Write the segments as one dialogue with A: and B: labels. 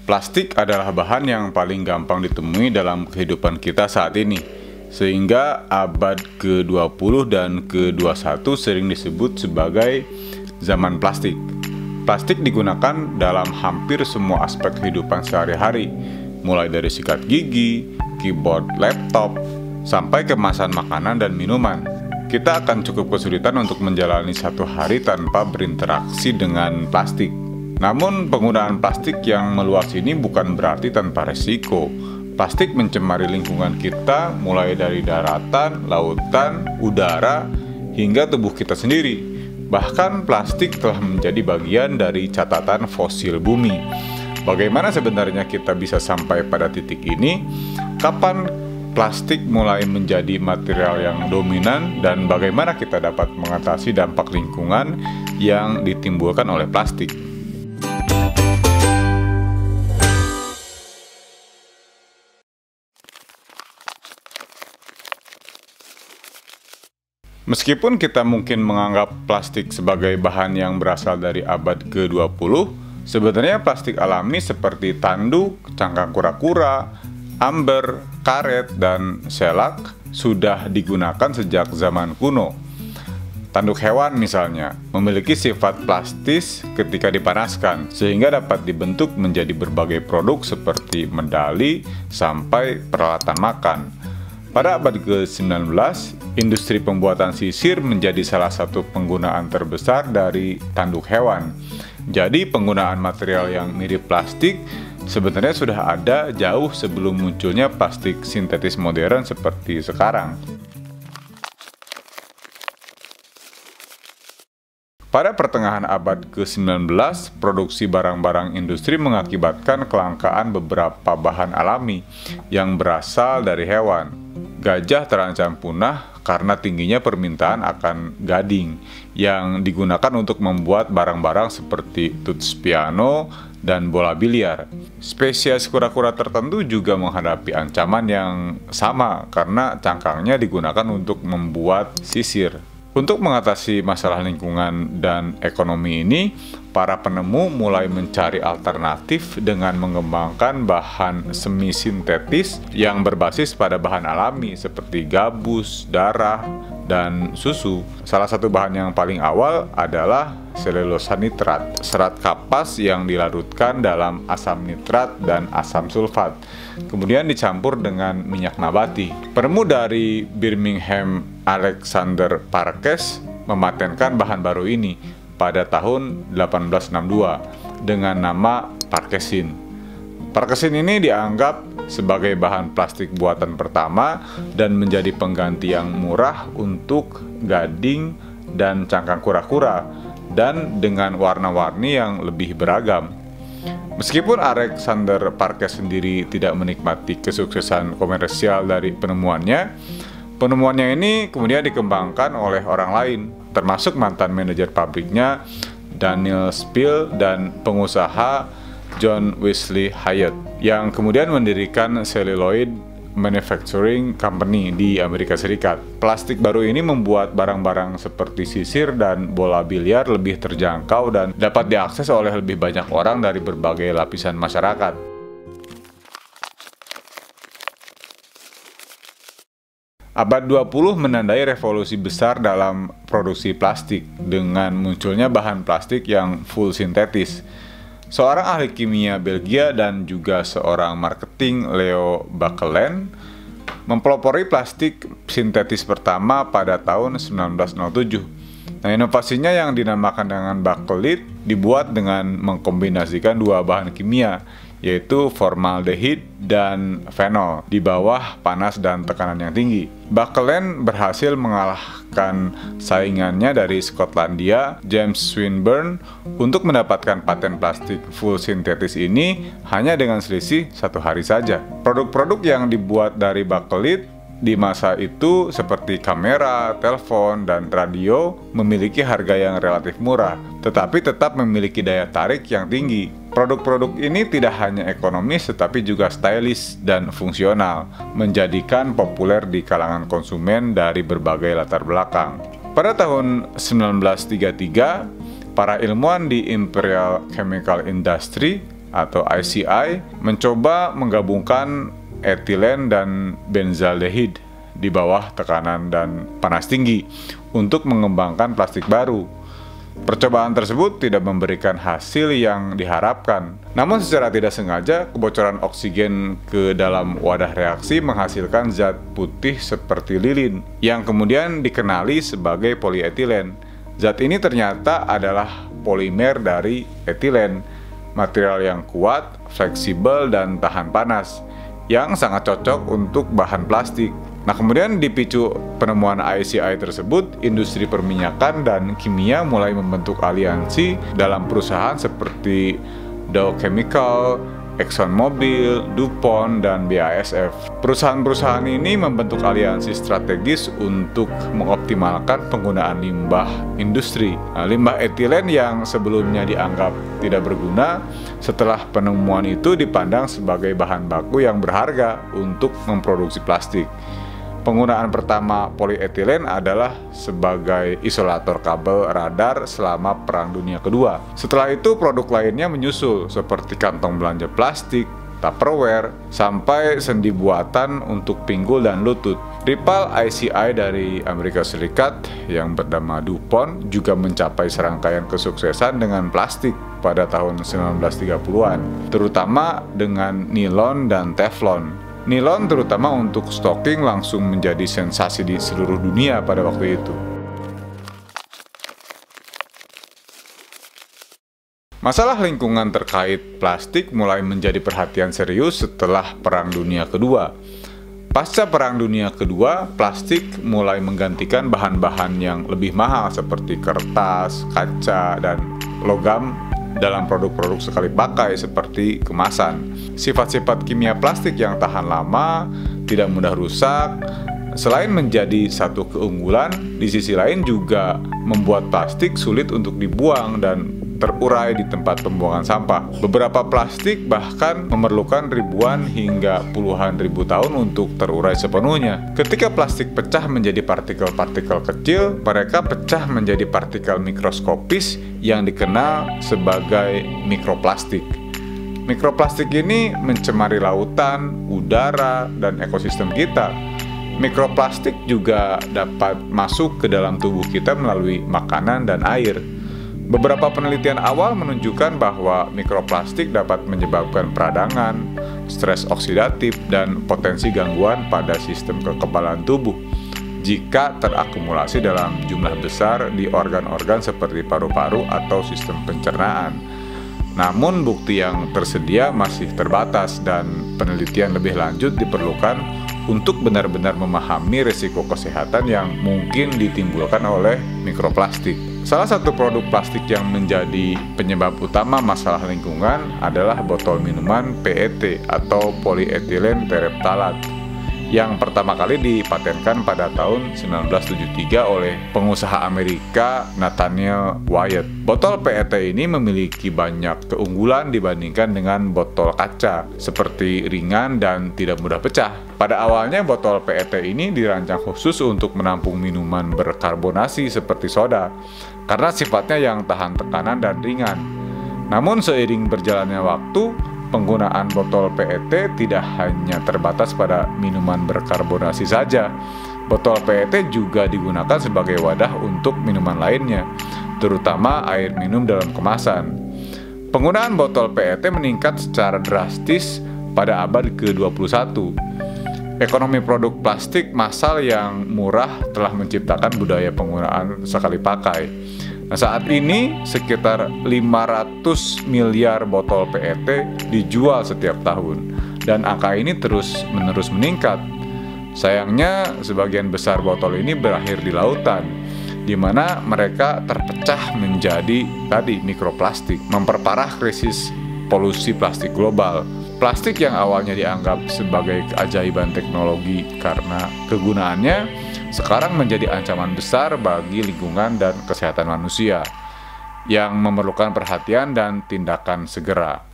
A: Plastik adalah bahan yang paling gampang ditemui dalam kehidupan kita saat ini, sehingga abad ke-20 dan ke-21 sering disebut sebagai zaman plastik. Plastik digunakan dalam hampir semua aspek kehidupan sehari-hari, mulai dari sikat gigi, keyboard laptop, sampai kemasan makanan dan minuman. Kita akan cukup kesulitan untuk menjalani satu hari tanpa berinteraksi dengan plastik. Namun, penggunaan plastik yang meluas ini bukan berarti tanpa resiko. Plastik mencemari lingkungan kita mulai dari daratan, lautan, udara, hingga tubuh kita sendiri. Bahkan plastik telah menjadi bagian dari catatan fosil bumi. Bagaimana sebenarnya kita bisa sampai pada titik ini? Kapan plastik mulai menjadi material yang dominan dan bagaimana kita dapat mengatasi dampak lingkungan yang ditimbulkan oleh plastik? Meskipun kita mungkin menganggap plastik sebagai bahan yang berasal dari abad ke-20, sebenarnya plastik alami seperti tanduk, cangkang kura-kura, amber, karet, dan selak sudah digunakan sejak zaman kuno. Tanduk hewan misalnya memiliki sifat plastis ketika dipanaskan, sehingga dapat dibentuk menjadi berbagai produk seperti medali sampai peralatan makan. Pada abad ke-19, industri pembuatan sisir menjadi salah satu penggunaan terbesar dari tanduk hewan. Jadi penggunaan material yang mirip plastik sebenarnya sudah ada jauh sebelum munculnya plastik sintetis modern seperti sekarang. Pada pertengahan abad ke-19, produksi barang-barang industri mengakibatkan kelangkaan beberapa bahan alami yang berasal dari hewan. Gajah terancam punah karena tingginya permintaan akan gading yang digunakan untuk membuat barang-barang seperti tuts piano dan bola biliar. Spesies kura-kura tertentu juga menghadapi ancaman yang sama karena cangkangnya digunakan untuk membuat sisir. Untuk mengatasi masalah lingkungan dan ekonomi ini, para penemu mulai mencari alternatif dengan mengembangkan bahan semi-sintetis yang berbasis pada bahan alami seperti gabus, darah, dan susu. Salah satu bahan yang paling awal adalah selulosa nitrat, serat kapas yang dilarutkan dalam asam nitrat dan asam sulfat, kemudian dicampur dengan minyak nabati. Penemu dari Birmingham, Alexander Parkes, mematenkan bahan baru ini pada tahun 1862 dengan nama Parkesin. Parkesin ini dianggap sebagai bahan plastik buatan pertama dan menjadi pengganti yang murah untuk gading dan cangkang kura-kura, dan dengan warna-warni yang lebih beragam. Meskipun Alexander Parkes sendiri tidak menikmati kesuksesan komersial dari penemuannya ini kemudian dikembangkan oleh orang lain, termasuk mantan manajer pabriknya Daniel Spill dan pengusaha John Wesley Hyatt, yang kemudian mendirikan Celluloid Manufacturing Company di Amerika Serikat. Plastik baru ini membuat barang-barang seperti sisir dan bola biliar lebih terjangkau dan dapat diakses oleh lebih banyak orang dari berbagai lapisan masyarakat. Abad 20 menandai revolusi besar dalam produksi plastik dengan munculnya bahan plastik yang full sintetis. Seorang ahli kimia Belgia dan juga seorang marketing, Leo Baekeland, mempelopori plastik sintetis pertama pada tahun 1907. Nah, inovasinya yang dinamakan dengan bakelit dibuat dengan mengkombinasikan dua bahan kimia, yaitu formaldehid dan fenol di bawah panas dan tekanan yang tinggi. Baekeland berhasil mengalahkan saingannya dari Skotlandia, James Swinburne, untuk mendapatkan paten plastik full sintetis ini hanya dengan selisih 1 hari saja. Produk-produk yang dibuat dari bakelit di masa itu seperti kamera, telepon, dan radio memiliki harga yang relatif murah, tetapi tetap memiliki daya tarik yang tinggi. Produk-produk ini tidak hanya ekonomis tetapi juga stylish dan fungsional, menjadikan populer di kalangan konsumen dari berbagai latar belakang. Pada tahun 1933, para ilmuwan di Imperial Chemical Industry atau ICI mencoba menggabungkan etilen dan benzaldehid di bawah tekanan dan panas tinggi untuk mengembangkan plastik baru. Percobaan tersebut tidak memberikan hasil yang diharapkan. Namun secara tidak sengaja, kebocoran oksigen ke dalam wadah reaksi menghasilkan zat putih seperti lilin, yang kemudian dikenali sebagai polietilen. Zat ini ternyata adalah polimer dari etilen, material yang kuat, fleksibel, dan tahan panas, yang sangat cocok untuk bahan plastik. Nah, kemudian dipicu penemuan ICI tersebut, industri perminyakan dan kimia mulai membentuk aliansi dalam perusahaan seperti Dow Chemical, ExxonMobil, DuPont, dan BASF. Perusahaan-perusahaan ini membentuk aliansi strategis untuk mengoptimalkan penggunaan limbah industri. Nah, limbah etilen yang sebelumnya dianggap tidak berguna, setelah penemuan itu dipandang sebagai bahan baku yang berharga untuk memproduksi plastik. Penggunaan pertama polietilen adalah sebagai isolator kabel radar selama Perang Dunia Kedua. Setelah itu produk lainnya menyusul seperti kantong belanja plastik, Tupperware, sampai sendi buatan untuk pinggul dan lutut. Rival ICI dari Amerika Serikat yang bernama DuPont juga mencapai serangkaian kesuksesan dengan plastik pada tahun 1930-an, terutama dengan nilon dan teflon. Nilon terutama untuk stocking langsung menjadi sensasi di seluruh dunia pada waktu itu. Masalah lingkungan terkait plastik mulai menjadi perhatian serius setelah Perang Dunia Kedua. Pasca Perang Dunia Kedua, plastik mulai menggantikan bahan-bahan yang lebih mahal seperti kertas, kaca, dan logam dalam produk-produk sekali pakai seperti kemasan. Sifat-sifat kimia plastik yang tahan lama, tidak mudah rusak, selain menjadi satu keunggulan, di sisi lain juga membuat plastik sulit untuk dibuang dan terurai di tempat pembuangan sampah. Beberapa plastik bahkan memerlukan ribuan hingga puluhan ribu tahun untuk terurai sepenuhnya. Ketika plastik pecah menjadi partikel-partikel kecil, mereka pecah menjadi partikel mikroskopis yang dikenal sebagai mikroplastik. Mikroplastik ini mencemari lautan, udara, dan ekosistem kita. Mikroplastik juga dapat masuk ke dalam tubuh kita melalui makanan dan air. Beberapa penelitian awal menunjukkan bahwa mikroplastik dapat menyebabkan peradangan, stres oksidatif, dan potensi gangguan pada sistem kekebalan tubuh jika terakumulasi dalam jumlah besar di organ-organ seperti paru-paru atau sistem pencernaan. Namun bukti yang tersedia masih terbatas dan penelitian lebih lanjut diperlukan untuk benar-benar memahami risiko kesehatan yang mungkin ditimbulkan oleh mikroplastik. Salah satu produk plastik yang menjadi penyebab utama masalah lingkungan adalah botol minuman PET atau polyethylene terephthalate yang pertama kali dipatenkan pada tahun 1973 oleh pengusaha Amerika Nathaniel Wyatt. Botol PET ini memiliki banyak keunggulan dibandingkan dengan botol kaca, seperti ringan dan tidak mudah pecah. Pada awalnya botol PET ini dirancang khusus untuk menampung minuman berkarbonasi seperti soda, karena sifatnya yang tahan tekanan dan ringan. Namun seiring berjalannya waktu, penggunaan botol PET tidak hanya terbatas pada minuman berkarbonasi saja. Botol PET juga digunakan sebagai wadah untuk minuman lainnya, terutama air minum dalam kemasan. Penggunaan botol PET meningkat secara drastis pada abad ke-21. Ekonomi produk plastik massal yang murah telah menciptakan budaya penggunaan sekali pakai. Nah, saat ini sekitar 500 miliar botol PET dijual setiap tahun dan angka ini terus-menerus meningkat. Sayangnya sebagian besar botol ini berakhir di lautan, di mana mereka terpecah menjadi mikroplastik, memperparah krisis polusi plastik global. Plastik yang awalnya dianggap sebagai keajaiban teknologi karena kegunaannya, sekarang menjadi ancaman besar bagi lingkungan dan kesehatan manusia yang memerlukan perhatian dan tindakan segera.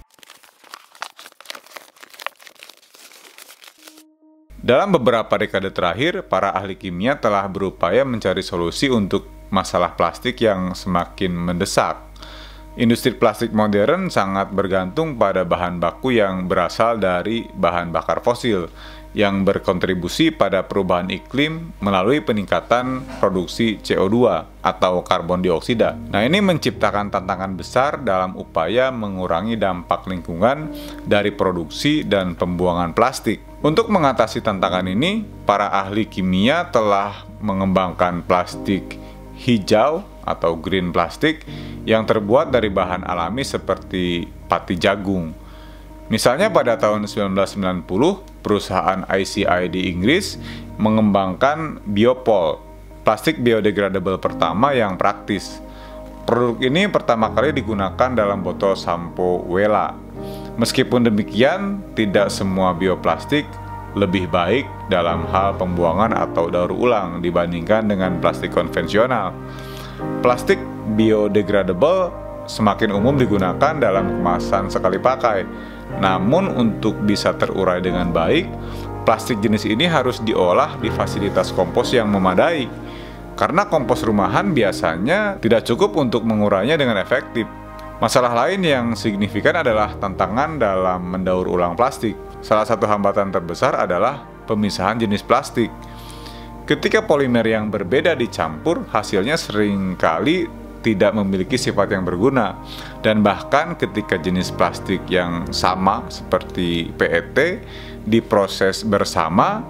A: Dalam beberapa dekade terakhir, para ahli kimia telah berupaya mencari solusi untuk masalah plastik yang semakin mendesak. Industri plastik modern sangat bergantung pada bahan baku yang berasal dari bahan bakar fosil, yang berkontribusi pada perubahan iklim melalui peningkatan produksi CO2 atau karbon dioksida. Nah, ini menciptakan tantangan besar dalam upaya mengurangi dampak lingkungan dari produksi dan pembuangan plastik. Untuk mengatasi tantangan ini, para ahli kimia telah mengembangkan plastik hijau atau green plastik yang terbuat dari bahan alami seperti pati jagung. Misalnya pada tahun 1990, perusahaan ICI di Inggris mengembangkan Biopol, plastik biodegradable pertama yang praktis. Produk ini pertama kali digunakan dalam botol sampo Wella. Meskipun demikian, tidak semua bioplastik lebih baik dalam hal pembuangan atau daur ulang dibandingkan dengan plastik konvensional. Plastik biodegradable semakin umum digunakan dalam kemasan sekali pakai. Namun untuk bisa terurai dengan baik, plastik jenis ini harus diolah di fasilitas kompos yang memadai. Karena kompos rumahan biasanya tidak cukup untuk mengurainya dengan efektif. Masalah lain yang signifikan adalah tantangan dalam mendaur ulang plastik. Salah satu hambatan terbesar adalah pemisahan jenis plastik. Ketika polimer yang berbeda dicampur, hasilnya seringkali tidak memiliki sifat yang berguna. Dan bahkan ketika jenis plastik yang sama seperti PET diproses bersama,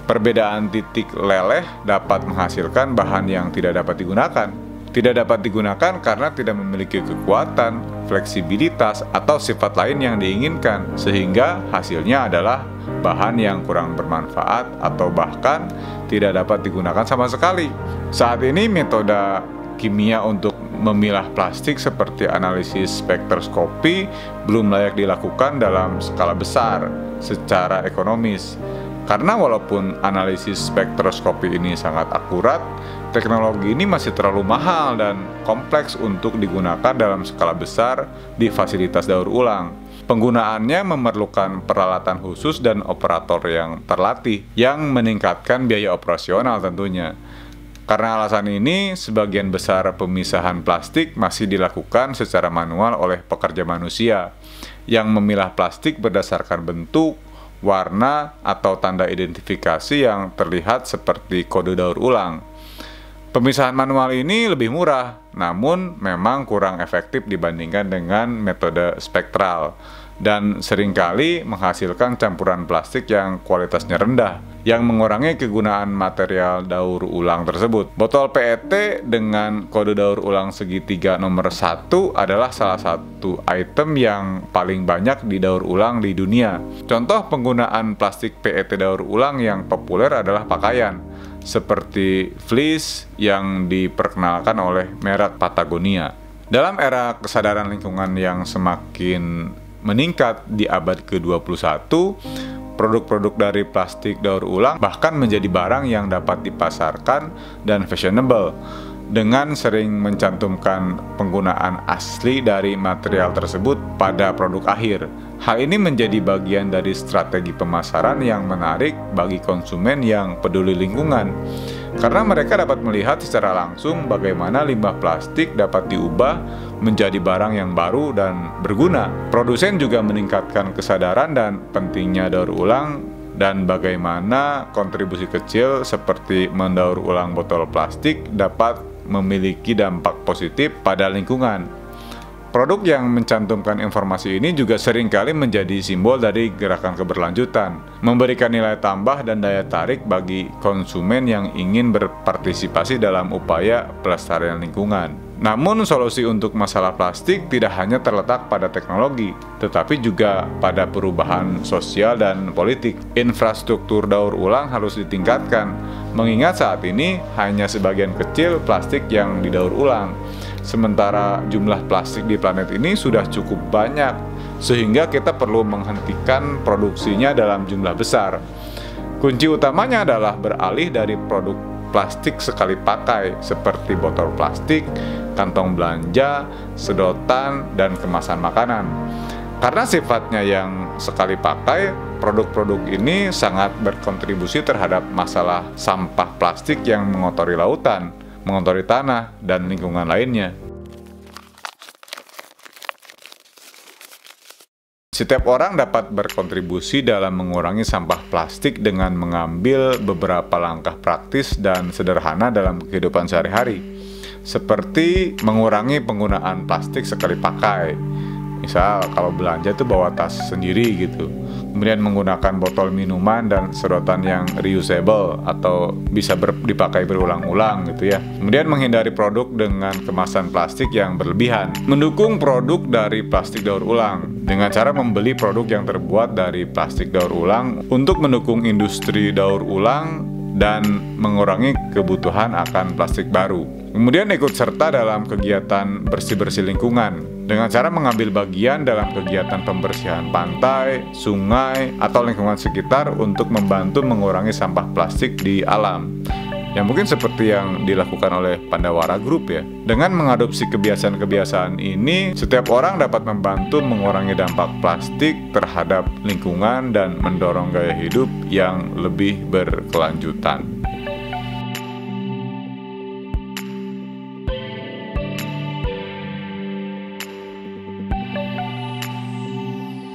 A: perbedaan titik leleh dapat menghasilkan bahan yang tidak dapat digunakan. Tidak dapat digunakan karena tidak memiliki kekuatan, fleksibilitas, atau sifat lain yang diinginkan, sehingga hasilnya adalah bahan yang kurang bermanfaat atau bahkan tidak dapat digunakan sama sekali. Saat ini metode kimia untuk memilah plastik seperti analisis spektroskopi belum layak dilakukan dalam skala besar secara ekonomis. Karena walaupun analisis spektroskopi ini sangat akurat, teknologi ini masih terlalu mahal dan kompleks untuk digunakan dalam skala besar di fasilitas daur ulang. Penggunaannya memerlukan peralatan khusus dan operator yang terlatih, yang meningkatkan biaya operasional tentunya. Karena alasan ini, sebagian besar pemisahan plastik masih dilakukan secara manual oleh pekerja manusia, yang memilah plastik berdasarkan bentuk, warna, atau tanda identifikasi yang terlihat seperti kode daur ulang. Pemisahan manual ini lebih murah, namun memang kurang efektif dibandingkan dengan metode spektral, dan seringkali menghasilkan campuran plastik yang kualitasnya rendah, yang mengurangi kegunaan material daur ulang tersebut. Botol PET dengan kode daur ulang segitiga nomor 1 adalah salah satu item yang paling banyak didaur ulang di dunia. Contoh penggunaan plastik PET daur ulang yang populer adalah pakaian, seperti fleece yang diperkenalkan oleh merek Patagonia. Dalam era kesadaran lingkungan yang semakin meningkat di abad ke-21, produk-produk dari plastik daur ulang bahkan menjadi barang yang dapat dipasarkan dan fashionable, dengan sering mencantumkan penggunaan asli dari material tersebut pada produk akhir. Hal ini menjadi bagian dari strategi pemasaran yang menarik bagi konsumen yang peduli lingkungan, karena mereka dapat melihat secara langsung bagaimana limbah plastik dapat diubah menjadi barang yang baru dan berguna. Produsen juga meningkatkan kesadaran dan pentingnya daur ulang, dan bagaimana kontribusi kecil seperti mendaur ulang botol plastik dapat memiliki dampak positif pada lingkungan. Produk yang mencantumkan informasi ini juga seringkali menjadi simbol dari gerakan keberlanjutan, memberikan nilai tambah dan daya tarik bagi konsumen yang ingin berpartisipasi dalam upaya pelestarian lingkungan. Namun, solusi untuk masalah plastik tidak hanya terletak pada teknologi, tetapi juga pada perubahan sosial dan politik. Infrastruktur daur ulang harus ditingkatkan, mengingat saat ini hanya sebagian kecil plastik yang didaur ulang. Sementara jumlah plastik di planet ini sudah cukup banyak, sehingga kita perlu menghentikan produksinya dalam jumlah besar. Kunci utamanya adalah beralih dari produk plastik sekali pakai seperti botol plastik, kantong belanja, sedotan, dan kemasan makanan. Karena sifatnya yang sekali pakai, produk-produk ini sangat berkontribusi terhadap masalah sampah plastik yang mengotori lautan, mengotori tanah, dan lingkungan lainnya. Setiap orang dapat berkontribusi dalam mengurangi sampah plastik dengan mengambil beberapa langkah praktis dan sederhana dalam kehidupan sehari-hari, seperti mengurangi penggunaan plastik sekali pakai. Misal kalau belanja tuh bawa tas sendiri gitu. Kemudian menggunakan botol minuman dan sedotan yang reusable atau bisa dipakai berulang-ulang gitu ya. Kemudian menghindari produk dengan kemasan plastik yang berlebihan. Mendukung produk dari plastik daur ulang dengan cara membeli produk yang terbuat dari plastik daur ulang untuk mendukung industri daur ulang dan mengurangi kebutuhan akan plastik baru. Kemudian ikut serta dalam kegiatan bersih-bersih lingkungan dengan cara mengambil bagian dalam kegiatan pembersihan pantai, sungai, atau lingkungan sekitar untuk membantu mengurangi sampah plastik di alam. Ya mungkin seperti yang dilakukan oleh Pandawara Group ya. Dengan mengadopsi kebiasaan-kebiasaan ini, setiap orang dapat membantu mengurangi dampak plastik terhadap lingkungan dan mendorong gaya hidup yang lebih berkelanjutan.